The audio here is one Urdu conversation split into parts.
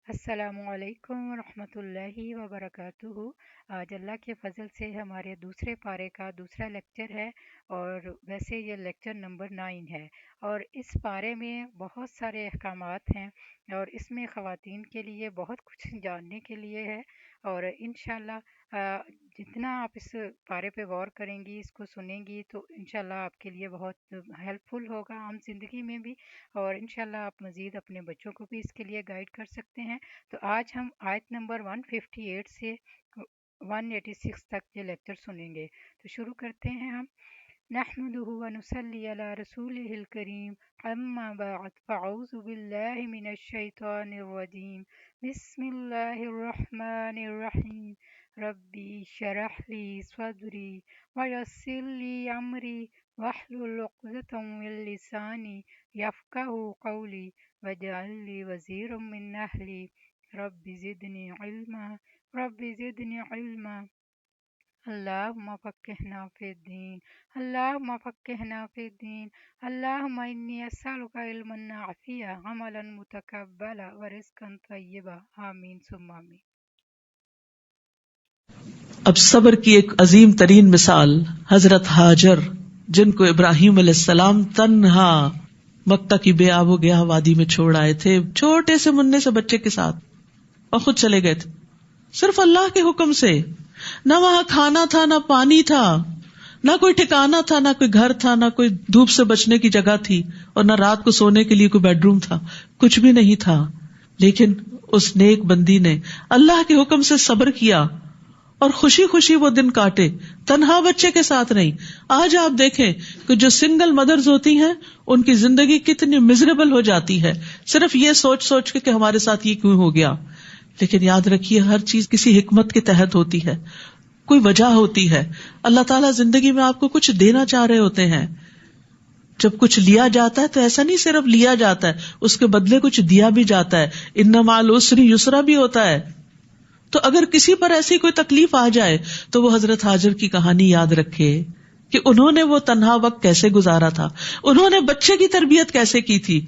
السلام علیکم ورحمۃ اللہ وبرکاتہ۔ آج اللہ کے فضل سے ہمارے دوسرے پارے کا دوسرا لیکچر ہے، اور ویسے یہ لیکچر نمبر 9 ہے، اور اس پارے میں بہت سارے احکامات ہیں، اور اس میں خواتین کے لیے بہت کچھ جاننے کے لیے ہے، اور انشاءاللہ جتنا آپ اس پارے پہ غور کریں گی، اس کو سنیں گی، تو انشاءاللہ آپ کے لیے بہت ہیلپ فل ہوگا عام زندگی میں بھی، اور انشاءاللہ آپ مزید اپنے بچوں کو بھی اس کے لیے گائیڈ کر سکتے ہیں۔ تو آج ہم آیت نمبر 158 سے 186 تک یہ لیکچر سنیں گے۔ تو شروع کرتے ہیں ہم۔ نحمده ونصلي على رسوله الكريم اما بعد فاعوذ بالله من الشيطان الرجيم بسم الله الرحمن الرحيم ربي اشرح لي صدري ويسر لي امري واحلل عقدة من لساني يفقهوا قولي واجعل لي وزيرا من اهلي رب زدني علما رب زدنی علما اللہم فقہنا فی الدین اللہم فقہنا فی الدین اللہم انی اسألک علما نافعا عملا متقبلا ورزقا طیبا آمین ثم آمین۔ اب صبر کی ایک عظیم ترین مثال حضرت ہاجر، جن کو ابراہیم علیہ السلام تنہا مکہ کی بے آب و گیا وادی میں چھوڑ آئے تھے، چھوٹے سے مننے سے بچے کے ساتھ، اور خود چلے گئے تھے صرف اللہ کے حکم سے۔ نہ وہاں کھانا تھا، نہ پانی تھا، نہ کوئی ٹھکانا تھا، نہ کوئی گھر تھا، نہ کوئی دھوپ سے بچنے کی جگہ تھی، اور نہ رات کو سونے کے لیے کوئی بیڈ روم تھا، کچھ بھی نہیں تھا۔ لیکن اس نیک بندی نے اللہ کے حکم سے صبر کیا اور خوشی خوشی وہ دن کاٹے، تنہا بچے کے ساتھ نہیں۔ آج آپ دیکھیں کہ جو سنگل مدرز ہوتی ہیں ان کی زندگی کتنی مزریبل ہو جاتی ہے، صرف یہ سوچ سوچ کے کہ ہمارے ساتھ یہ کیوں ہو گیا۔ لیکن یاد رکھیے ہر چیز کسی حکمت کے تحت ہوتی ہے، کوئی وجہ ہوتی ہے۔ اللہ تعالیٰ زندگی میں آپ کو کچھ دینا چاہ رہے ہوتے ہیں۔ جب کچھ لیا جاتا ہے تو ایسا نہیں صرف لیا جاتا ہے، اس کے بدلے کچھ دیا بھی جاتا ہے۔ ان مع العسر یسرا بھی ہوتا ہے۔ تو اگر کسی پر ایسی کوئی تکلیف آ جائے تو وہ حضرت ہاجر کی کہانی یاد رکھے کہ انہوں نے وہ تنہا وقت کیسے گزارا تھا، انہوں نے بچے کی تربیت کیسے کی تھی۔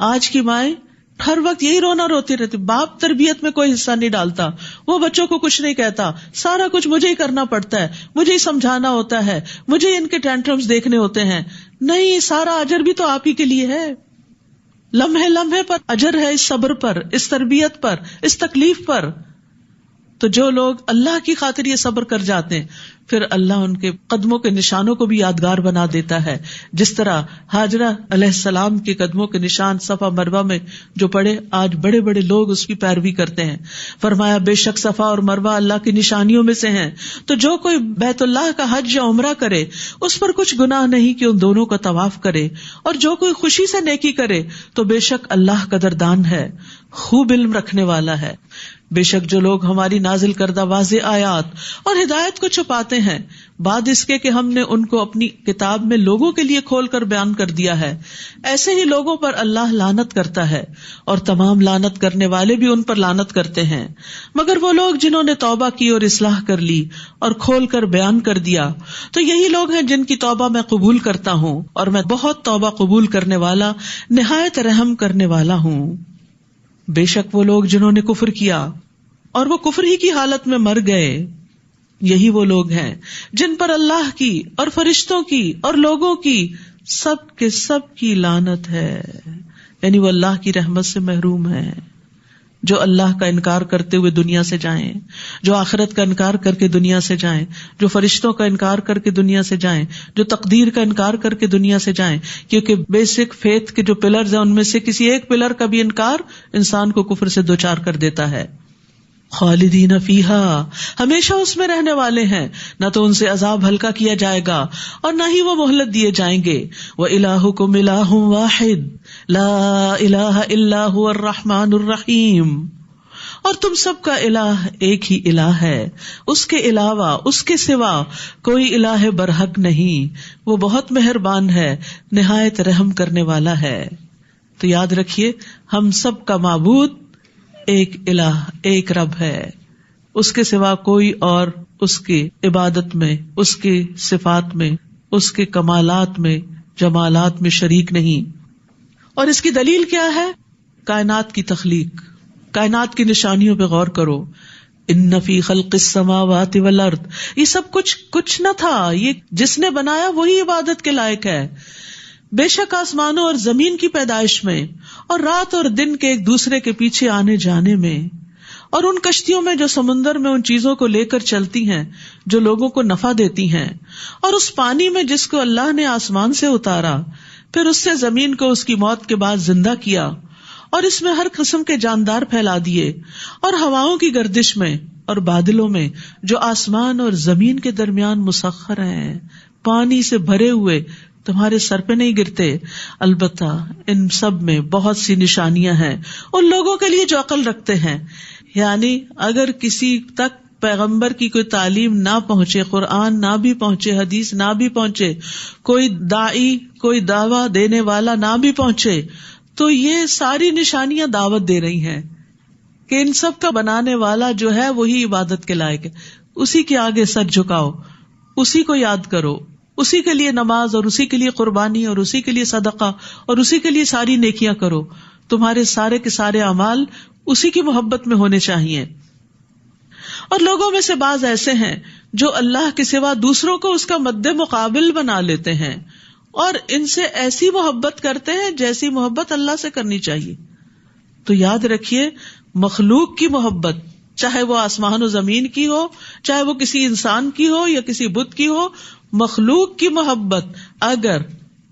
آج کی مائیں ہر وقت یہی رونا روتی رہتی، باپ تربیت میں کوئی حصہ نہیں ڈالتا، وہ بچوں کو کچھ نہیں کہتا، سارا کچھ مجھے ہی کرنا پڑتا ہے، مجھے ہی سمجھانا ہوتا ہے، مجھے ان کے ٹینٹرمز دیکھنے ہوتے ہیں۔ نہیں، سارا اجر بھی تو آپ ہی کے لیے ہے۔ لمحے لمحے پر اجر ہے، اس صبر پر، اس تربیت پر، اس تکلیف پر۔ تو جو لوگ اللہ کی خاطر یہ صبر کر جاتے ہیں، پھر اللہ ان کے قدموں کے نشانوں کو بھی یادگار بنا دیتا ہے۔ جس طرح ہاجرہ علیہ السلام کے قدموں کے نشان صفا مروہ میں جو پڑے، آج بڑے بڑے لوگ اس کی پیروی کرتے ہیں۔ فرمایا بے شک صفا اور مروہ اللہ کی نشانیوں میں سے ہیں، تو جو کوئی بیت اللہ کا حج یا عمرہ کرے اس پر کچھ گناہ نہیں کہ ان دونوں کا طواف کرے، اور جو کوئی خوشی سے نیکی کرے تو بے شک اللہ قدردان ہے، خوب علم رکھنے والا ہے۔ بے شک جو لوگ ہماری نازل کردہ واضح آیات اور ہدایت کو چھپاتے ہیں بعد اس کے کہ ہم نے ان کو اپنی کتاب میں لوگوں کے لیے کھول کر بیان کر دیا ہے، ایسے ہی لوگوں پر اللہ لعنت کرتا ہے، اور تمام لعنت کرنے والے بھی ان پر لعنت کرتے ہیں، مگر وہ لوگ جنہوں نے توبہ کی اور اصلاح کر لی اور کھول کر بیان کر دیا، تو یہی لوگ ہیں جن کی توبہ میں قبول کرتا ہوں، اور میں بہت توبہ قبول کرنے والا، نہایت رحم کرنے والا ہوں۔ بے شک وہ لوگ جنہوں نے کفر کیا اور وہ کفر ہی کی حالت میں مر گئے، یہی وہ لوگ ہیں جن پر اللہ کی اور فرشتوں کی اور لوگوں کی سب کے سب کی لعنت ہے، یعنی وہ اللہ کی رحمت سے محروم ہیں۔ جو اللہ کا انکار کرتے ہوئے دنیا سے جائیں، جو آخرت کا انکار کر کے دنیا سے جائیں، جو فرشتوں کا انکار کر کے دنیا سے جائیں، جو تقدیر کا انکار کر کے دنیا سے جائیں، کیونکہ بیسک فیتھ کے جو پلرز ہیں ان میں سے کسی ایک پلر کا بھی انکار انسان کو کفر سے دوچار کر دیتا ہے۔ خالدین فیہا، ہمیشہ اس میں رہنے والے ہیں، نہ تو ان سے عذاب ہلکا کیا جائے گا اور نہ ہی وہ مہلت دیے جائیں گے۔ وَإِلَٰهُكُمْ إِلَٰهٌ وَاحِدٌ لَا إِلَٰهَ إِلَّا هُوَ الرَّحْمَٰنُ الرَّحِيمُ، اور تم سب کا الہ ایک ہی الہ ہے، اس کے علاوہ، اس کے سوا کوئی الہ برحق نہیں، وہ بہت مہربان ہے، نہایت رحم کرنے والا ہے۔ تو یاد رکھیے ہم سب کا معبود ایک الہ، ایک رب ہے، اس کے سوا کوئی اور اس کی عبادت میں، اس کی صفات میں، اس کے کمالات میں، جمالات میں شریک نہیں۔ اور اس کی دلیل کیا ہے؟ کائنات کی تخلیق، کائنات کی نشانیوں پہ غور کرو. ان فی خلق السماوات والارض، یہ سب کچھ نہ تھا، یہ جس نے بنایا وہی عبادت کے لائق ہے. بے شک آسمانوں اور زمین کی پیدائش میں، اور رات اور دن کے ایک دوسرے کے پیچھے آنے جانے میں، اور ان کشتیوں میں جو سمندر میں ان چیزوں کو لے کر چلتی ہیں جو لوگوں کو نفع دیتی ہیں، اور اس پانی میں جس کو اللہ نے آسمان سے اتارا، پھر اس سے زمین کو اس کی موت کے بعد زندہ کیا، اور اس میں ہر قسم کے جاندار پھیلا دیے، اور ہواؤں کی گردش میں اور بادلوں میں جو آسمان اور زمین کے درمیان مسخر ہیں، پانی سے بھرے ہوئے، تمہارے سر پہ نہیں گرتے. البتہ ان سب میں بہت سی نشانیاں ہیں ان لوگوں کے لیے جو عقل رکھتے ہیں. یعنی اگر کسی تک پیغمبر کی کوئی تعلیم نہ پہنچے، قرآن نہ بھی پہنچے، حدیث نہ بھی پہنچے، کوئی داعی، کوئی دعویٰ دینے والا نہ بھی پہنچے، تو یہ ساری نشانیاں دعوت دے رہی ہیں کہ ان سب کا بنانے والا جو ہے وہی عبادت کے لائق ہے. اسی کے آگے سر جھکاؤ، اسی کو یاد کرو، اسی کے لیے نماز اور اسی کے لیے قربانی اور اسی کے لیے صدقہ اور اسی کے لیے ساری نیکیاں کرو. تمہارے سارے کے سارے اعمال اسی کی محبت میں ہونے چاہیے. اور لوگوں میں سے بعض ایسے ہیں جو اللہ کے سوا دوسروں کو اس کا مد مقابل بنا لیتے ہیں اور ان سے ایسی محبت کرتے ہیں جیسی محبت اللہ سے کرنی چاہیے. تو یاد رکھیے، مخلوق کی محبت، چاہے وہ آسمان و زمین کی ہو، چاہے وہ کسی انسان کی ہو یا کسی بت کی ہو، مخلوق کی محبت اگر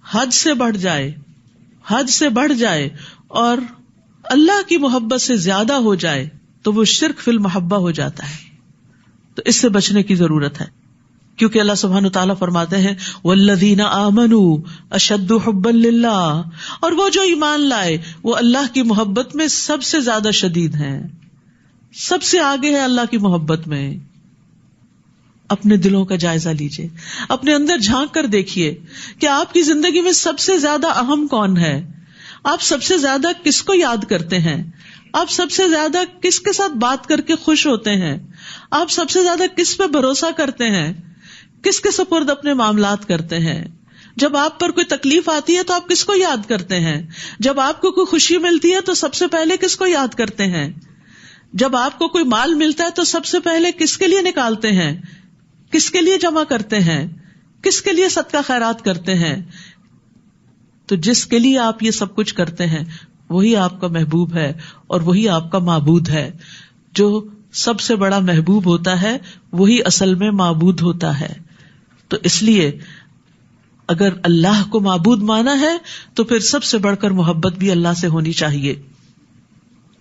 حد سے بڑھ جائے اور اللہ کی محبت سے زیادہ ہو جائے تو وہ شرک فی المحبہ ہو جاتا ہے. تو اس سے بچنے کی ضرورت ہے، کیونکہ اللہ سبحانہ وتعالیٰ فرماتے ہیں والذین آمنوا اشد حبا للہ، اور وہ جو ایمان لائے وہ اللہ کی محبت میں سب سے زیادہ شدید ہیں، سب سے آگے ہے اللہ کی محبت میں. اپنے دلوں کا جائزہ لیجئے، اپنے اندر جھانک کر دیکھیے کہ آپ کی زندگی میں سب سے زیادہ اہم کون ہے، آپ سب سے زیادہ کس کو یاد کرتے ہیں، آپ سب سے زیادہ کس کے ساتھ بات کر کے خوش ہوتے ہیں، آپ سب سے زیادہ کس پہ بھروسہ کرتے ہیں، کس کے سپرد اپنے معاملات کرتے ہیں. جب آپ پر کوئی تکلیف آتی ہے تو آپ کس کو یاد کرتے ہیں، جب آپ کو کوئی خوشی ملتی ہے تو سب سے پہلے کس کو یاد کرتے ہیں، جب آپ کو کوئی مال ملتا ہے تو سب سے پہلے کس کے لیے نکالتے ہیں، کس کے لیے جمع کرتے ہیں، کس کے لیے صدقہ خیرات کرتے ہیں. تو جس کے لیے آپ یہ سب کچھ کرتے ہیں وہی آپ کا محبوب ہے اور وہی آپ کا معبود ہے. جو سب سے بڑا محبوب ہوتا ہے وہی اصل میں معبود ہوتا ہے. تو اس لیے اگر اللہ کو معبود مانا ہے تو پھر سب سے بڑھ کر محبت بھی اللہ سے ہونی چاہیے.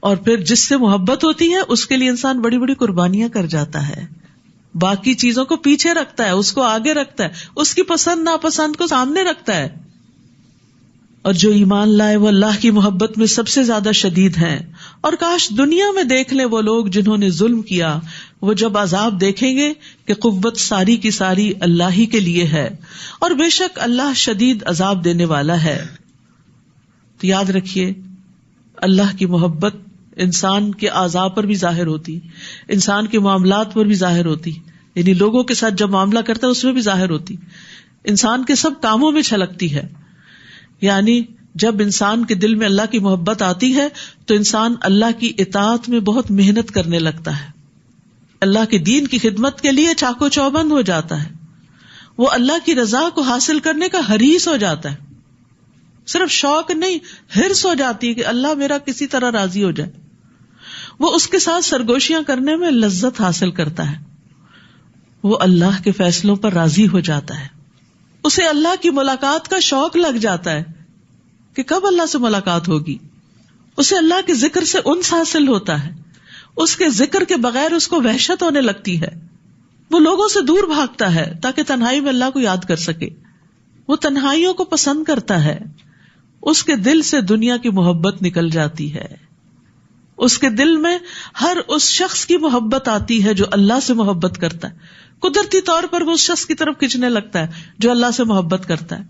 اور پھر جس سے محبت ہوتی ہے اس کے لیے انسان بڑی بڑی قربانیاں کر جاتا ہے، باقی چیزوں کو پیچھے رکھتا ہے، اس کو آگے رکھتا ہے، اس کی پسند ناپسند کو سامنے رکھتا ہے. اور جو ایمان لائے وہ اللہ کی محبت میں سب سے زیادہ شدید ہیں. اور کاش دنیا میں دیکھ لیں وہ لوگ جنہوں نے ظلم کیا، وہ جب عذاب دیکھیں گے کہ قوت ساری کی ساری اللہ ہی کے لیے ہے، اور بے شک اللہ شدید عذاب دینے والا ہے. تو یاد رکھیے، اللہ کی محبت انسان کے اعضاء پر بھی ظاہر ہوتی، انسان کے معاملات پر بھی ظاہر ہوتی، یعنی لوگوں کے ساتھ جب معاملہ کرتا ہے اس میں بھی ظاہر ہوتی، انسان کے سب کاموں میں چھلکتی ہے. یعنی جب انسان کے دل میں اللہ کی محبت آتی ہے تو انسان اللہ کی اطاعت میں بہت محنت کرنے لگتا ہے، اللہ کے دین کی خدمت کے لیے چاقو چوبند ہو جاتا ہے، وہ اللہ کی رضا کو حاصل کرنے کا حریص ہو جاتا ہے. صرف شوق نہیں، حرص ہو جاتی ہے کہ اللہ میرا کسی طرح راضی ہو جائے. وہ اس کے ساتھ سرگوشیاں کرنے میں لذت حاصل کرتا ہے، وہ اللہ کے فیصلوں پر راضی ہو جاتا ہے، اسے اللہ کی ملاقات کا شوق لگ جاتا ہے کہ کب اللہ سے ملاقات ہوگی. اسے اللہ کے ذکر سے انس حاصل ہوتا ہے، اس کے ذکر کے بغیر اس کو وحشت ہونے لگتی ہے. وہ لوگوں سے دور بھاگتا ہے تاکہ تنہائی میں اللہ کو یاد کر سکے. وہ تنہائیوں کو پسند کرتا ہے، اس کے دل سے دنیا کی محبت نکل جاتی ہے، اس کے دل میں ہر اس شخص کی محبت آتی ہے جو اللہ سے محبت کرتا ہے. قدرتی طور پر وہ اس شخص کی طرف کھنچنے لگتا ہے جو اللہ سے محبت کرتا ہے.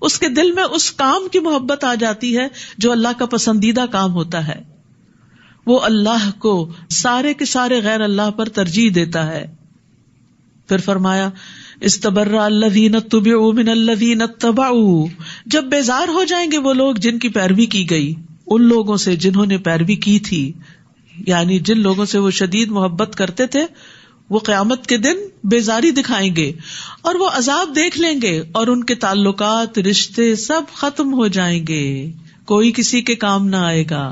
اس کے دل میں اس کام کی محبت آ جاتی ہے جو اللہ کا پسندیدہ کام ہوتا ہے. وہ اللہ کو سارے کے سارے غیر اللہ پر ترجیح دیتا ہے. پھر فرمایا استبرأ الذین اتبعوا من الذین اتبعوا، جب بیزار ہو جائیں گے وہ لوگ جن کی پیروی کی گئی ان لوگوں سے جنہوں نے پیروی کی تھی. یعنی جن لوگوں سے وہ شدید محبت کرتے تھے وہ قیامت کے دن بیزاری دکھائیں گے اور وہ عذاب دیکھ لیں گے اور ان کے تعلقات رشتے سب ختم ہو جائیں گے، کوئی کسی کے کام نہ آئے گا.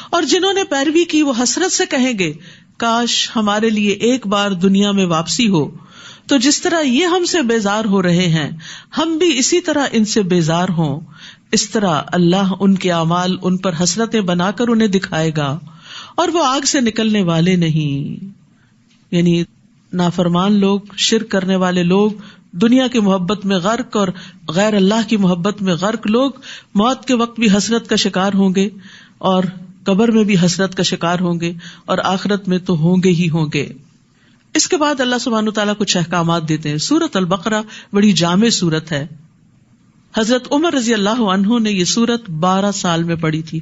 اور جنہوں نے پیروی کی وہ حسرت سے کہیں گے کاش ہمارے لیے ایک بار دنیا میں واپسی ہو، تو جس طرح یہ ہم سے بیزار ہو رہے ہیں ہم بھی اسی طرح ان سے بیزار ہوں. اس طرح اللہ ان کے اعمال ان پر حسرتیں بنا کر انہیں دکھائے گا اور وہ آگ سے نکلنے والے نہیں. یعنی نافرمان لوگ، شرک کرنے والے لوگ، دنیا کی محبت میں غرق اور غیر اللہ کی محبت میں غرق لوگ موت کے وقت بھی حسرت کا شکار ہوں گے اور قبر میں بھی حسرت کا شکار ہوں گے اور آخرت میں تو ہوں گے ہی ہوں گے. اس کے بعد اللہ سبحانہ وتعالیٰ کچھ احکامات دیتے ہیں. سورۃ البقرہ بڑی جامع سورت ہے. حضرت عمر رضی اللہ عنہ نے یہ سورت 12 سال میں پڑھی تھی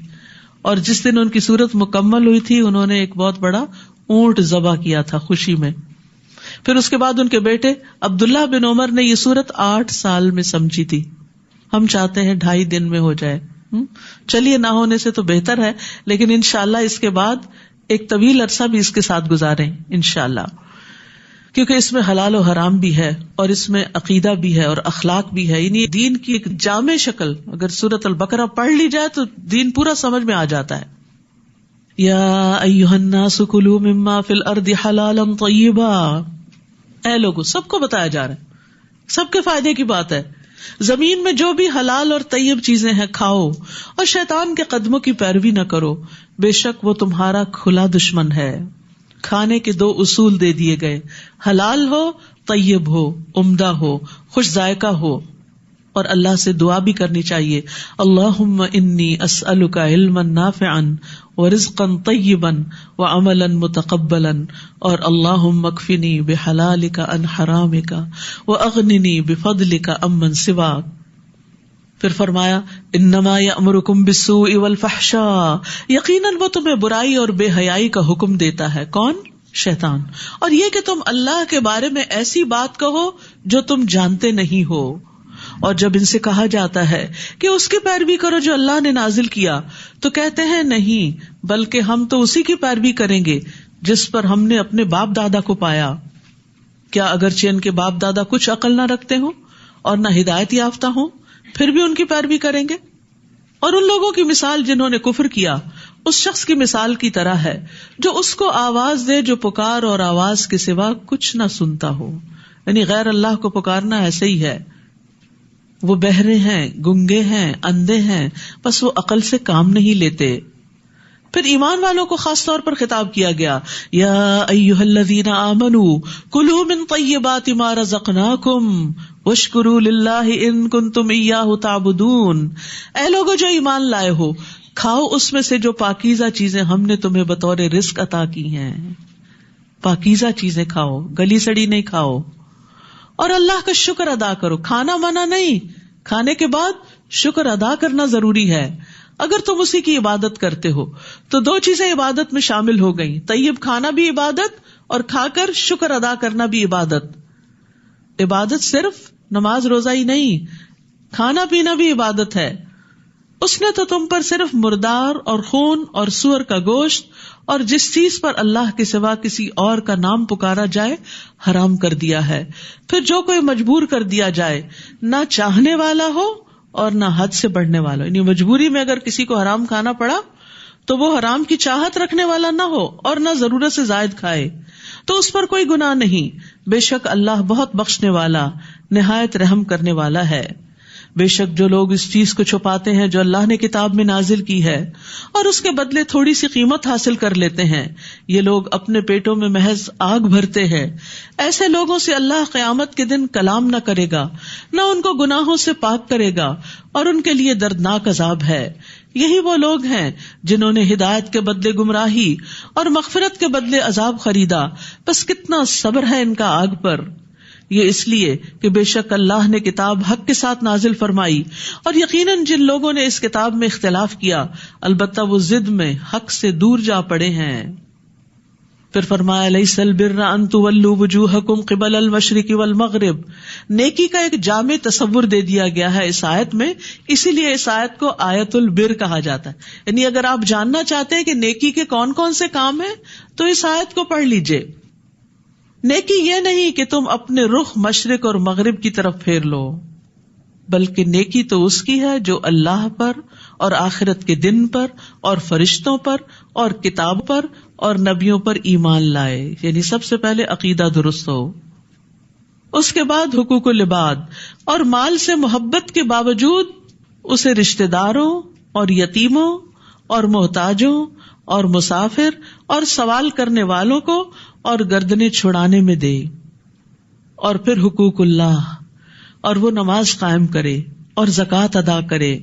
اور جس دن ان کی سورت مکمل ہوئی تھی انہوں نے ایک بہت بڑا اونٹ ذبح کیا تھا خوشی میں. پھر اس کے بعد ان کے بیٹے عبداللہ بن عمر نے یہ سورت 8 سال میں سمجھی تھی. ہم چاہتے ہیں 2.5 دن میں ہو جائے. چلیے نہ ہونے سے تو بہتر ہے، لیکن انشاءاللہ اس کے بعد ایک طویل عرصہ بھی اس کے ساتھ گزاریں انشاءاللہ، کیونکہ اس میں حلال و حرام بھی ہے اور اس میں عقیدہ بھی ہے اور اخلاق بھی ہے. یعنی دین کی ایک جامع شکل اگر سورۃ البقرہ پڑھ لی جائے تو دین پورا سمجھ میں آ جاتا ہے. یا ایھا الناس کلوا مما فی الارض حلالا طیبا، اے لوگو، سب کو بتایا جا رہا ہے، سب کے فائدے کی بات ہے. زمین میں جو بھی حلال اور طیب چیزیں ہیں کھاؤ اور شیطان کے قدموں کی پیروی نہ کرو، بے شک وہ تمہارا کھلا دشمن ہے. کھانے کے 2 اصول دے دیے گئے، حلال ہو، طیب ہو، عمدہ ہو، خوش ذائقہ ہو. اور اللہ سے دعا بھی کرنی چاہیے، اللہم انی اسألک علما نافعا ورزقا طیبا وعملا متقبلا، اور اللہم اکفنی بحلالک عن حرامک واغننی بفضلک عمن سواک. پھر فرمایا انما یأمرکم بالسوء والفحشاء، یقیناً وہ تمہیں برائی اور بے حیائی کا حکم دیتا ہے. کون؟ شیطان. اور یہ کہ تم اللہ کے بارے میں ایسی بات کہو جو تم جانتے نہیں ہو. اور جب ان سے کہا جاتا ہے کہ اس کی پیروی کرو جو اللہ نے نازل کیا تو کہتے ہیں نہیں، بلکہ ہم تو اسی کی پیروی کریں گے جس پر ہم نے اپنے باپ دادا کو پایا. کیا اگرچہ ان کے باپ دادا کچھ عقل نہ رکھتے ہوں اور نہ ہدایت یافتہ ہوں پھر بھی ان کی پیروی کریں گے؟ اور ان لوگوں کی مثال جنہوں نے کفر کیا اس شخص کی مثال کی طرح ہے جو اس کو آواز دے جو پکار اور آواز کے سوا کچھ نہ سنتا ہو. یعنی غیر اللہ کو پکارنا ایسے ہی ہے. وہ بہرے ہیں، گنگے ہیں، اندھے ہیں، بس وہ عقل سے کام نہیں لیتے. پھر ایمان والوں کو خاص طور پر خطاب کیا گیا، یا ایھا الذین آمنوا کلوا من طیبات ما رزقناکم واشکروا للہ ان کنتم ایاہ تعبدون. اے لوگو جو ایمان لائے ہو، کھاؤ اس میں سے جو پاکیزہ چیزیں ہم نے تمہیں بطور رزق عطا کی ہیں. پاکیزہ چیزیں کھاؤ، گلی سڑی نہیں کھاؤ، اور اللہ کا شکر ادا کرو. کھانا منع نہیں، کھانے کے بعد شکر ادا کرنا ضروری ہے. اگر تم اسی کی عبادت کرتے ہو تو 2 چیزیں عبادت میں شامل ہو گئیں، طیب کھانا بھی عبادت اور کھا کر شکر ادا کرنا بھی عبادت. عبادت صرف نماز روزہ ہی نہیں، کھانا پینا بھی عبادت ہے. اس نے تو تم پر صرف مردار اور خون اور سور کا گوشت اور جس چیز پر اللہ کے سوا کسی اور کا نام پکارا جائے حرام کر دیا ہے. پھر جو کوئی مجبور کر دیا جائے، نہ چاہنے والا ہو اور نہ حد سے بڑھنے والا. یعنی مجبوری میں اگر کسی کو حرام کھانا پڑا تو وہ حرام کی چاہت رکھنے والا نہ ہو اور نہ ضرورت سے زائد کھائے تو اس پر کوئی گناہ نہیں. بے شک اللہ بہت بخشنے والا، نہایت رحم کرنے والا ہے. بے شک جو لوگ اس چیز کو چھپاتے ہیں جو اللہ نے کتاب میں نازل کی ہے اور اس کے بدلے تھوڑی سی قیمت حاصل کر لیتے ہیں، یہ لوگ اپنے پیٹوں میں محض آگ بھرتے ہیں. ایسے لوگوں سے اللہ قیامت کے دن کلام نہ کرے گا، نہ ان کو گناہوں سے پاک کرے گا، اور ان کے لیے دردناک عذاب ہے. یہی وہ لوگ ہیں جنہوں نے ہدایت کے بدلے گمراہی اور مغفرت کے بدلے عذاب خریدا، بس کتنا صبر ہے ان کا آگ پر. یہ اس لیے کہ بے شک اللہ نے کتاب حق کے ساتھ نازل فرمائی، اور یقیناً جن لوگوں نے اس کتاب میں اختلاف کیا البتہ وہ ضد میں حق سے دور جا پڑے ہیں. پھر فرمایا لیس البر ان تولوا وجوہکم قبل المشرق والمغرب. نیکی کا ایک جامع تصور دے دیا گیا ہے اس آیت میں، اسی لیے اس آیت کو آیت البر کہا جاتا ہے. یعنی اگر آپ جاننا چاہتے ہیں کہ نیکی کے کون کون سے کام ہیں تو اس آیت کو پڑھ لیجئے. نیکی یہ نہیں کہ تم اپنے رخ مشرق اور مغرب کی طرف پھیر لو، بلکہ نیکی تو اس کی ہے جو اللہ پر اور آخرت کے دن پر اور فرشتوں پر اور کتاب پر اور نبیوں پر ایمان لائے. یعنی سب سے پہلے عقیدہ درست ہو، اس کے بعد حقوق العباد، اور مال سے محبت کے باوجود اسے رشتہ داروں اور یتیموں اور محتاجوں اور مسافر اور سوال کرنے والوں کو اور گردنیں چھڑانے میں دے. اور پھر حقوق اللہ، اور وہ نماز قائم کرے اور زکوٰۃ ادا کرے،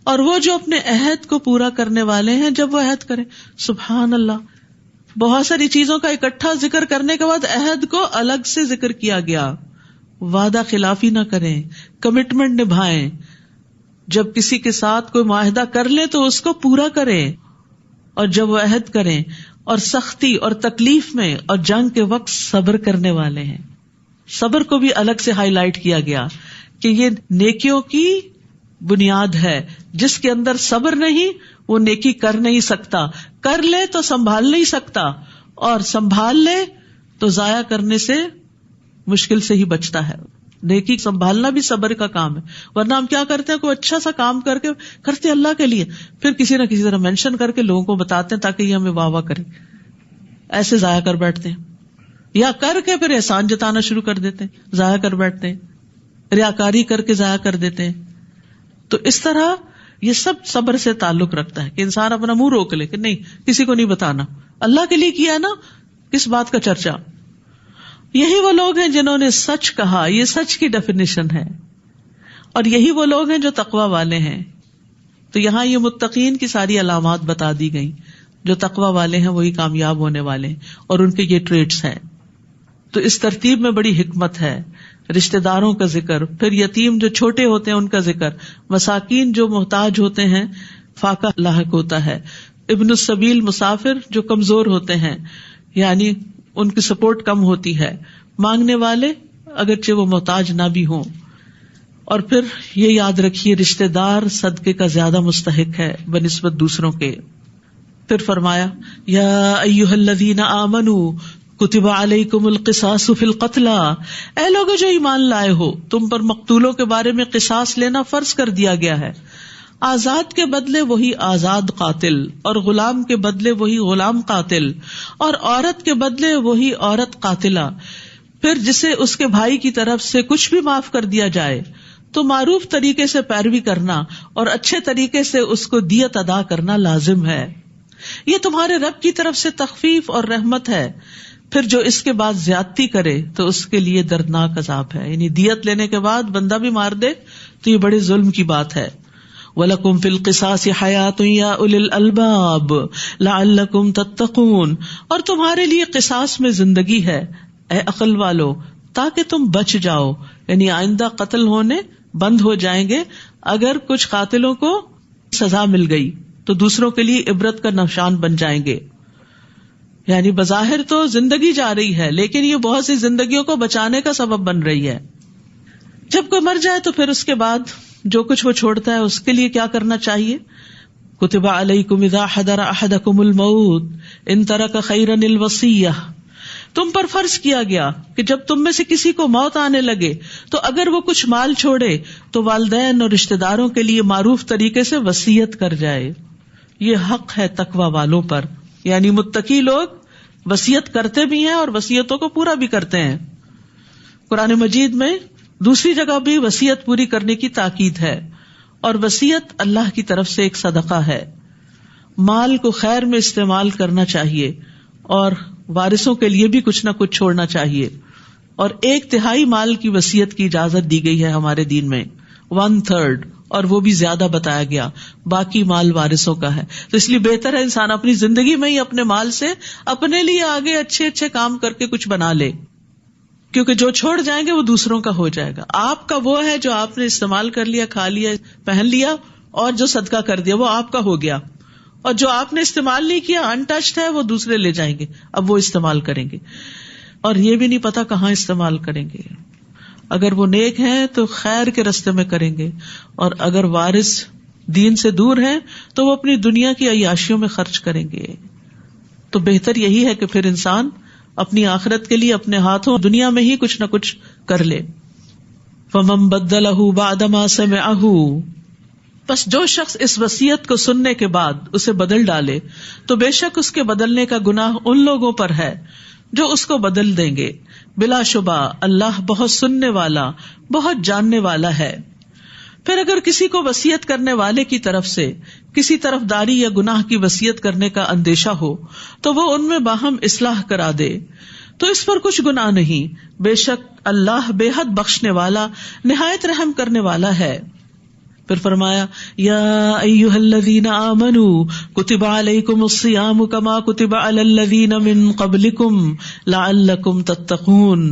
اور وہ جو اپنے عہد کو پورا کرنے والے ہیں جب وہ عہد کرے. سبحان اللہ، بہت ساری چیزوں کا اکٹھا ذکر کرنے کے بعد عہد کو الگ سے ذکر کیا گیا. وعدہ خلافی نہ کریں، کمٹمنٹ نبھائیں. جب کسی کے ساتھ کوئی معاہدہ کر لے تو اس کو پورا کریں، اور جب وہ عہد کریں اور سختی اور تکلیف میں اور جنگ کے وقت صبر کرنے والے ہیں. صبر کو بھی الگ سے ہائی لائٹ کیا گیا کہ یہ نیکیوں کی بنیاد ہے. جس کے اندر صبر نہیں وہ نیکی کر نہیں سکتا، کر لے تو سنبھال نہیں سکتا، اور سنبھال لے تو ضائع کرنے سے مشکل سے ہی بچتا ہے. نیکی سنبھالنا بھی صبر کا کام ہے. ورنہ ہم کیا کرتے ہیں، کوئی اچھا سا کام کر کے کرتے اللہ کے لیے، پھر کسی نہ کسی طرح مینشن کر کے لوگوں کو بتاتے ہیں تاکہ یہ ہمیں واہ واہ کرے، ایسے ضائع کر بیٹھتے ہیں. یا کر کے پھر احسان جتانا شروع کر دیتے ہیں، ضائع کر بیٹھتے ہیں، ریاکاری کر کے ضائع کر دیتے ہیں. تو اس طرح یہ سب صبر سے تعلق رکھتا ہے کہ انسان اپنا منہ روک لے کہ نہیں کسی کو نہیں بتانا، اللہ کے لیے کیا نا، کس بات کا چرچا. یہی وہ لوگ ہیں جنہوں نے سچ کہا، یہ سچ کی ڈیفینیشن ہے، اور یہی وہ لوگ ہیں جو تقوی والے ہیں. تو یہاں یہ متقین کی ساری علامات بتا دی گئی. جو تقوی والے ہیں وہی کامیاب ہونے والے ہیں، اور ان کے یہ ٹریٹس ہیں. تو اس ترتیب میں بڑی حکمت ہے. رشتہ داروں کا ذکر، پھر یتیم جو چھوٹے ہوتے ہیں ان کا ذکر، مساکین جو محتاج ہوتے ہیں فاقہ لاحق ہوتا ہے، ابن السبیل مسافر جو کمزور ہوتے ہیں یعنی ان کی سپورٹ کم ہوتی ہے، مانگنے والے اگرچہ وہ محتاج نہ بھی ہوں. اور پھر یہ یاد رکھیے رشتہ دار صدقے کا زیادہ مستحق ہے بنسبت دوسروں کے. پھر فرمایا یا ایھا الذین آمنوا کتب علیکم القصاص فی القتلی، اے لوگوں جو ایمان لائے ہو، تم پر مقتولوں کے بارے میں قصاص لینا فرض کر دیا گیا ہے. آزاد کے بدلے وہی آزاد قاتل، اور غلام کے بدلے وہی غلام قاتل، اور عورت کے بدلے وہی عورت قاتلہ. پھر جسے اس کے بھائی کی طرف سے کچھ بھی معاف کر دیا جائے تو معروف طریقے سے پیروی کرنا اور اچھے طریقے سے اس کو دیت ادا کرنا لازم ہے. یہ تمہارے رب کی طرف سے تخفیف اور رحمت ہے. پھر جو اس کے بعد زیادتی کرے تو اس کے لیے دردناک عذاب ہے. یعنی دیت لینے کے بعد بندہ بھی مار دے تو یہ بڑے ظلم کی بات ہے. وَلَكُمْ فِي الْقِصَاصِ حَيَاةٌ يَا أُولِي الْأَلْبَابِ لَعَلَّكُمْ تَتَّقُونَ، اور تمہارے لیے قصاص میں زندگی ہے اے عقل والو تاکہ تم بچ جاؤ. یعنی آئندہ قتل ہونے بند ہو جائیں گے اگر کچھ قاتلوں کو سزا مل گئی تو دوسروں کے لیے عبرت کا نشان بن جائیں گے. یعنی بظاہر تو زندگی جا رہی ہے لیکن یہ بہت سی زندگیوں کو بچانے کا سبب بن رہی ہے. جب کوئی مر جائے تو پھر اس کے بعد جو کچھ وہ چھوڑتا ہے اس کے لیے کیا کرنا چاہیے. کتب علیکم اذا حضر احدکم الموت ان ترک خیرا الوصیہ، تم پر فرض کیا گیا کہ جب تم میں سے کسی کو موت آنے لگے تو اگر وہ کچھ مال چھوڑے تو والدین اور رشتہ داروں کے لیے معروف طریقے سے وصیت کر جائے. یہ حق ہے تقوی والوں پر. یعنی متقی لوگ وصیت کرتے بھی ہیں اور وصیتوں کو پورا بھی کرتے ہیں. قرآن مجید میں دوسری جگہ بھی وصیت پوری کرنے کی تاکید ہے، اور وصیت اللہ کی طرف سے ایک صدقہ ہے. مال کو خیر میں استعمال کرنا چاہیے اور وارثوں کے لیے بھی کچھ نہ کچھ چھوڑنا چاہیے. اور 1/3 مال کی وصیت کی اجازت دی گئی ہے ہمارے دین میں، 1/3، اور وہ بھی زیادہ بتایا گیا، باقی مال وارثوں کا ہے. تو اس لیے بہتر ہے انسان اپنی زندگی میں ہی اپنے مال سے اپنے لیے آگے اچھے اچھے کام کر کے کچھ بنا لے، کیونکہ جو چھوڑ جائیں گے وہ دوسروں کا ہو جائے گا. آپ کا وہ ہے جو آپ نے استعمال کر لیا، کھا لیا، پہن لیا، اور جو صدقہ کر دیا وہ آپ کا ہو گیا. اور جو آپ نے استعمال نہیں کیا انٹچڈ ہے وہ دوسرے لے جائیں گے، اب وہ استعمال کریں گے، اور یہ بھی نہیں پتا کہاں استعمال کریں گے. اگر وہ نیک ہیں تو خیر کے راستے میں کریں گے، اور اگر وارث دین سے دور ہیں تو وہ اپنی دنیا کی عیاشیوں میں خرچ کریں گے. تو بہتر یہی ہے کہ پھر انسان اپنی آخرت کے لیے اپنے ہاتھوں دنیا میں ہی کچھ نہ کچھ کر لے. فَمَن بَدَّلَهُ بَعْدَ مَا سَمِعَهُ، بس جو شخص اس وصیت کو سننے کے بعد اسے بدل ڈالے تو بے شک اس کے بدلنے کا گناہ ان لوگوں پر ہے جو اس کو بدل دیں گے. بلا شبہ اللہ بہت سننے والا، بہت جاننے والا ہے. پھر اگر کسی کو وصیت کرنے والے کی طرف سے کسی طرف داری یا گناہ کی وصیت کرنے کا اندیشہ ہو تو وہ ان میں باہم اصلاح کرا دے تو اس پر کچھ گناہ نہیں. بے شک اللہ بے حد بخشنے والا، نہایت رحم کرنے والا ہے. پھر فرمایا یا ایھا الذین آمنوا کتب علیکم الصیام کما کتب علی الذین من قبلکم لعلکم تتقون.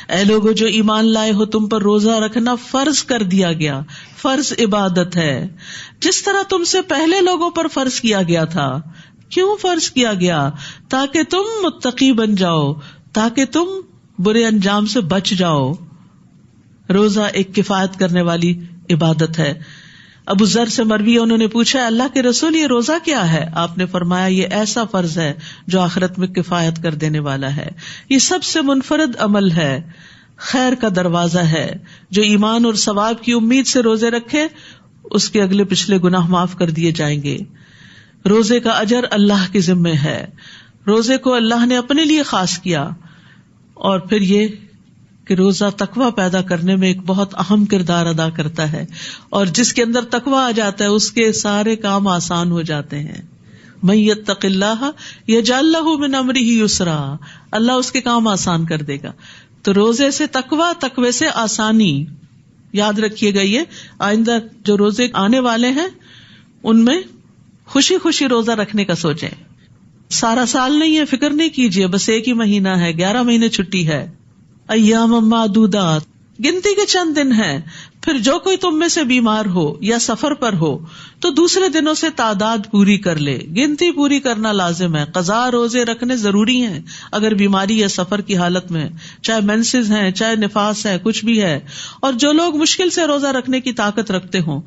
اے لوگو جو ایمان لائے ہو، تم پر روزہ رکھنا فرض کر دیا گیا. فرض عبادت ہے جس طرح تم سے پہلے لوگوں پر فرض کیا گیا تھا. کیوں فرض کیا گیا؟ تاکہ تم متقی بن جاؤ، تاکہ تم برے انجام سے بچ جاؤ. روزہ ایک کفایت کرنے والی عبادت ہے. ابو ذر سے مروی انہوں نے پوچھا اللہ کے رسول یہ روزہ کیا ہے؟ آپ نے فرمایا یہ ایسا فرض ہے جو آخرت میں کفایت کر دینے والا ہے. یہ سب سے منفرد عمل ہے، خیر کا دروازہ ہے. جو ایمان اور ثواب کی امید سے روزے رکھے اس کے اگلے پچھلے گناہ معاف کر دیے جائیں گے. روزے کا اجر اللہ کے ذمے ہے. روزے کو اللہ نے اپنے لیے خاص کیا. اور پھر یہ کہ روزہ تقویٰ پیدا کرنے میں ایک بہت اہم کردار ادا کرتا ہے، اور جس کے اندر تقویٰ آ جاتا ہے اس کے سارے کام آسان ہو جاتے ہیں. من یتق اللہ یجعل لہ من امرہ یسرا، اللہ اس کے کام آسان کر دے گا. تو روزے سے تقویٰ، تقوی سے آسانی. یاد رکھیے گا یہ آئندہ جو روزے آنے والے ہیں ان میں خوشی خوشی روزہ رکھنے کا سوچیں. سارا سال نہیں ہے، فکر نہیں کیجیے، بس ایک ہی مہینہ ہے، 11 مہینے چھٹی ہے. ایام معدودات، گنتی کے چند دن ہیں. پھر جو کوئی تم میں سے بیمار ہو یا سفر پر ہو تو دوسرے دنوں سے تعداد پوری کر لے. گنتی پوری کرنا لازم ہے. قضا روزے رکھنے ضروری ہیں اگر بیماری یا سفر کی حالت میں، چاہے مینسز ہیں، چاہے نفاس ہے، کچھ بھی ہے. اور جو لوگ مشکل سے روزہ رکھنے کی طاقت رکھتے ہوں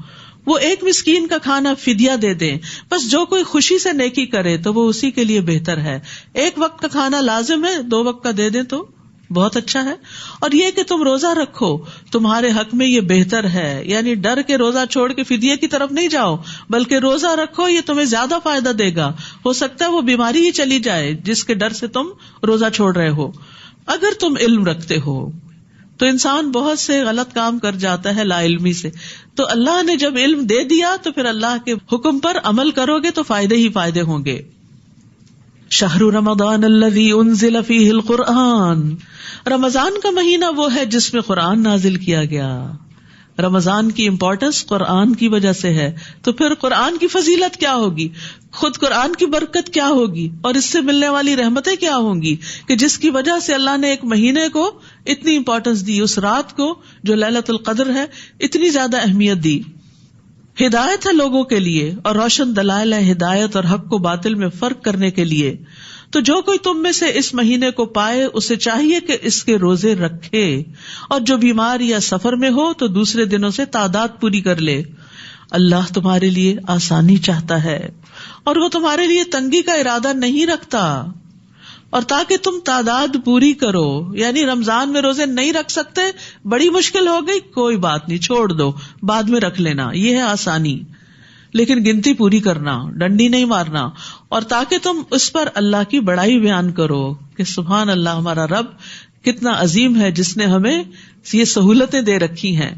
وہ ایک مسکین کا کھانا فدیہ دے دیں. بس جو کوئی خوشی سے نیکی کرے تو وہ اسی کے لیے بہتر ہے. ایک وقت کا کھانا لازم ہے، 2 وقت کا دے دیں تو بہت اچھا ہے. اور یہ کہ تم روزہ رکھو تمہارے حق میں یہ بہتر ہے. یعنی ڈر کے روزہ چھوڑ کے فدیے کی طرف نہیں جاؤ، بلکہ روزہ رکھو، یہ تمہیں زیادہ فائدہ دے گا. ہو سکتا ہے وہ بیماری ہی چلی جائے جس کے ڈر سے تم روزہ چھوڑ رہے ہو. اگر تم علم رکھتے ہو تو انسان بہت سے غلط کام کر جاتا ہے لا علمی سے. تو اللہ نے جب علم دے دیا تو پھر اللہ کے حکم پر عمل کرو گے تو فائدے ہی فائدے ہوں گے. شہر رمضان الذی انزل فیہ القرآن، رمضان کا مہینہ وہ ہے جس میں قرآن نازل کیا گیا. رمضان کی امپورٹنس قرآن کی وجہ سے ہے. تو پھر قرآن کی فضیلت کیا ہوگی، خود قرآن کی برکت کیا ہوگی، اور اس سے ملنے والی رحمتیں کیا ہوں گی کہ جس کی وجہ سے اللہ نے ایک مہینے کو اتنی امپورٹنس دی، اس رات کو جو لیلۃ القدر ہے اتنی زیادہ اہمیت دی. ہدایت ہے لوگوں کے لیے اور روشن دلائل ہے ہدایت اور حق کو باطل میں فرق کرنے کے لیے. تو جو کوئی تم میں سے اس مہینے کو پائے اسے چاہیے کہ اس کے روزے رکھے، اور جو بیمار یا سفر میں ہو تو دوسرے دنوں سے تعداد پوری کر لے. اللہ تمہارے لیے آسانی چاہتا ہے اور وہ تمہارے لیے تنگی کا ارادہ نہیں رکھتا. اور تاکہ تم تعداد پوری کرو، یعنی رمضان میں روزے نہیں رکھ سکتے، بڑی مشکل ہو گئی، کوئی بات نہیں، چھوڑ دو، بعد میں رکھ لینا، یہ ہے آسانی. لیکن گنتی پوری کرنا، ڈنڈی نہیں مارنا. اور تاکہ تم اس پر اللہ کی بڑائی بیان کرو کہ سبحان اللہ، ہمارا رب کتنا عظیم ہے جس نے ہمیں یہ سہولتیں دے رکھی ہیں.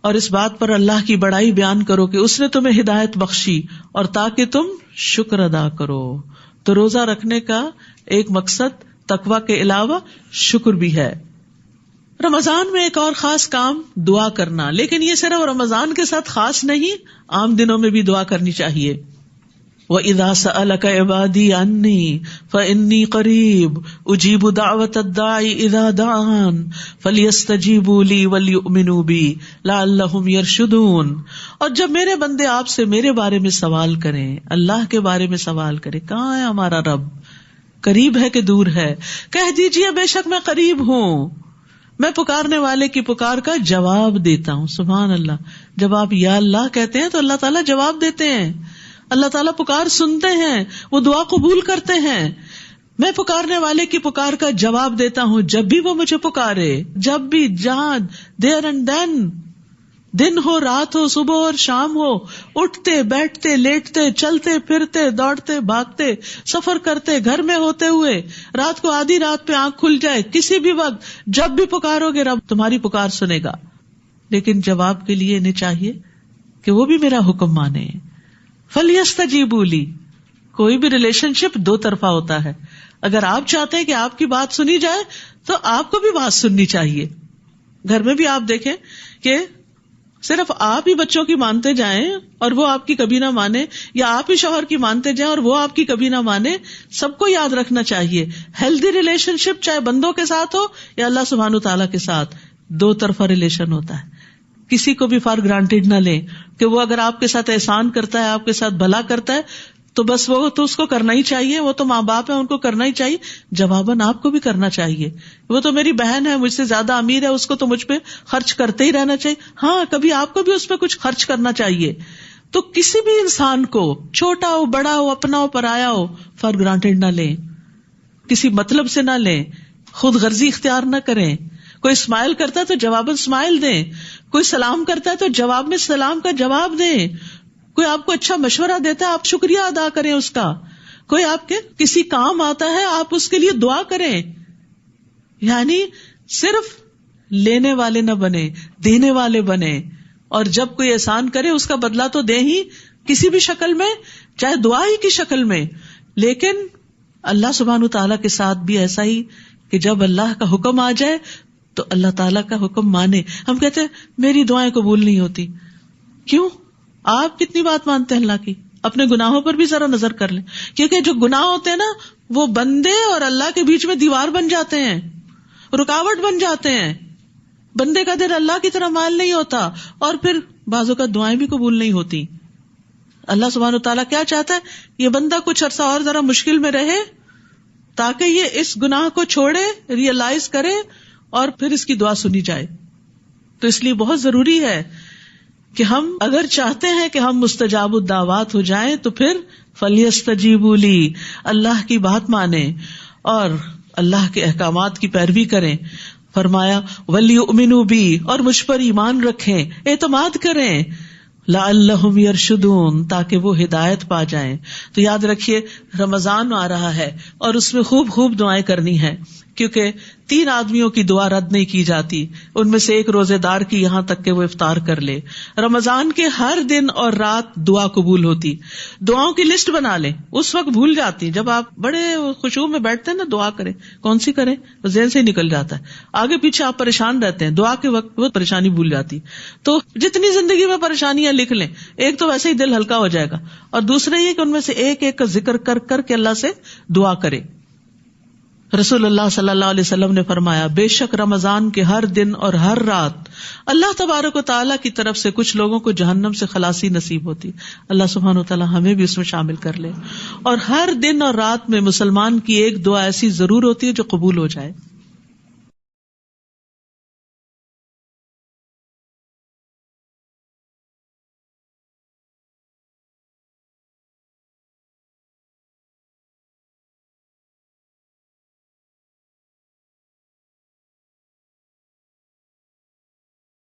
اور اس بات پر اللہ کی بڑائی بیان کرو کہ اس نے تمہیں ہدایت بخشی، اور تاکہ تم شکر ادا کرو. تو روزہ رکھنے کا ایک مقصد تقوی کے علاوہ شکر بھی ہے. رمضان میں ایک اور خاص کام دعا کرنا، لیکن یہ صرف رمضان کے ساتھ خاص نہیں، عام دنوں میں بھی دعا کرنی چاہیے. وَإِذَا سَأَلَكَ عِبَادِي عَنِّي فَإِنِّي قَرِيبٌ أُجِيبُ دَعْوَةَ الدَّاعِ إِذَا دَعَانِ فَلْيَسْتَجِيبُوا لِي وَلْيُؤْمِنُوا بِي لَعَلَّهُمْ يَرْشُدُونَ. اور جب میرے بندے آپ سے میرے بارے میں سوال کریں، اللہ کے بارے میں سوال کریں، کہاں ہے ہمارا رب، قریب ہے کہ دور ہے، کہہ دیجئے بے شک میں قریب ہوں، میں پکارنے والے کی پکار کا جواب دیتا ہوں. سبحان اللہ. جب آپ یا اللہ کہتے ہیں تو اللہ تعالیٰ جواب دیتے ہیں، اللہ تعالیٰ پکار سنتے ہیں، وہ دعا قبول کرتے ہیں. میں پکارنے والے کی پکار کا جواب دیتا ہوں جب بھی وہ مجھے پکارے، جب بھی، جہاں، دیر اینڈ دین، دن ہو، رات ہو، صبح اور شام ہو، اٹھتے بیٹھتے لیٹتے چلتے پھرتے دوڑتے بھاگتے سفر کرتے، گھر میں ہوتے ہوئے، رات کو آدھی رات پہ آنکھ کھل جائے، کسی بھی وقت جب بھی پکارو گے رب تمہاری پکار سنے گا. لیکن جواب کے لیے انہیں چاہیے کہ وہ بھی میرا حکم مانے. فَلْيَسْتَجِيبُوا لِي. کوئی بھی ریلیشن شپ دو طرفہ ہوتا ہے. اگر آپ چاہتے ہیں کہ آپ کی بات سنی جائے تو آپ کو بھی بات سننی چاہیے. گھر میں بھی آپ دیکھیں کہ صرف آپ ہی بچوں کی مانتے جائیں اور وہ آپ کی کبھی نہ مانے، یا آپ ہی شوہر کی مانتے جائیں اور وہ آپ کی کبھی نہ مانے. سب کو یاد رکھنا چاہیے ہیلدی ریلیشن شپ چاہے بندوں کے ساتھ ہو یا اللہ سبحانہ وتعالیٰ کے ساتھ، دو طرفہ ریلیشن ہوتا ہے. کسی کو بھی فار گرانٹیڈ نہ لیں کہ وہ اگر آپ کے ساتھ احسان کرتا ہے، آپ کے ساتھ بھلا کرتا ہے تو بس وہ تو اس کو کرنا ہی چاہیے، وہ تو ماں باپ ہے ان کو کرنا ہی چاہیے. جواباً آپ کو بھی کرنا چاہیے. وہ تو میری بہن ہے، مجھ سے زیادہ امیر ہے، اس کو تو مجھ پہ خرچ کرتے ہی رہنا چاہیے. ہاں، کبھی آپ کو بھی اس پہ کچھ خرچ کرنا چاہیے. تو کسی بھی انسان کو، چھوٹا ہو بڑا ہو اپنا ہو پرایا ہو، فار گرانٹیڈ نہ لیں، کسی مطلب سے نہ لیں، خود غرضی اختیار نہ کریں. کوئی اسمائل کرتا ہے تو جواباً اسمائل دیں، کوئی سلام کرتا ہے تو جواب میں سلام کا جواب دیں. کوئی آپ کو اچھا مشورہ دیتا ہے آپ شکریہ ادا کریں اس کا. کوئی آپ کے کسی کام آتا ہے آپ اس کے لیے دعا کریں. یعنی صرف لینے والے نہ بنے، دینے والے بنے. اور جب کوئی احسان کرے اس کا بدلہ تو دیں ہی، کسی بھی شکل میں، چاہے دعا ہی کی شکل میں. لیکن اللہ سبحانہ تعالیٰ کے ساتھ بھی ایسا ہی کہ جب اللہ کا حکم آ جائے تو اللہ تعالیٰ کا حکم مانے. ہم کہتے ہیں میری دعائیں قبول نہیں ہوتی. کیوں؟ آپ کتنی بات مانتے ہیں اللہ کی؟ اپنے گناہوں پر بھی ذرا نظر کر لیں، کیونکہ جو گناہ ہوتے ہیں نا وہ بندے اور اللہ کے بیچ میں دیوار بن جاتے ہیں، رکاوٹ بن جاتے ہیں. بندے کا دل اللہ کی طرح مائل نہیں ہوتا اور پھر بعضوں کا دعائیں بھی قبول نہیں ہوتی. اللہ سبحانہ وتعالیٰ کیا چاہتا ہے؟ یہ بندہ کچھ عرصہ اور ذرا مشکل میں رہے تاکہ یہ اس گناہ کو چھوڑے، ریئلائز کرے اور پھر اس کی دعا سنی جائے. تو اس لیے بہت ضروری ہے کہ ہم اگر چاہتے ہیں کہ ہم مستجاب الدعوات ہو جائیں تو پھر فَلْيَسْتَجِيبُوا لِي، اللہ کی بات مانیں اور اللہ کے احکامات کی پیروی کریں. فرمایا وَلْيُؤْمِنُوا بِي، اور مجھ پر ایمان رکھیں، اعتماد کریں. لَعَلَّهُمْ يَرْشُدُونَ، تاکہ وہ ہدایت پا جائیں. تو یاد رکھیے رمضان آ رہا ہے اور اس میں خوب خوب دعائیں کرنی ہیں، کیونکہ 3 آدمیوں کی دعا رد نہیں کی جاتی. ان میں سے ایک روزے دار کی، یہاں تک کہ وہ افطار کر لے. رمضان کے ہر دن اور رات دعا قبول ہوتی. دعاؤں کی لسٹ بنا لیں، اس وقت بھول جاتی. جب آپ بڑے خشوع میں بیٹھتے ہیں نا دعا کریں، کون سی کریں ذہن سے نکل جاتا ہے. آگے پیچھے آپ پریشان رہتے ہیں، دعا کے وقت وہ پریشانی بھول جاتی. تو جتنی زندگی میں پریشانیاں لکھ لیں، ایک تو ویسے ہی دل ہلکا ہو جائے گا، اور دوسرا یہ کہ ان میں سے ایک ایک کا ذکر کر کر کے اللہ سے دعا کرے. رسول اللہ صلی اللہ علیہ وسلم نے فرمایا بے شک رمضان کے ہر دن اور ہر رات اللہ تبارک و تعالیٰ کی طرف سے کچھ لوگوں کو جہنم سے خلاصی نصیب ہوتی. اللہ سبحانہ و تعالیٰ ہمیں بھی اس میں شامل کر لے. اور ہر دن اور رات میں مسلمان کی ایک دعا ایسی ضرور ہوتی ہے جو قبول ہو جائے.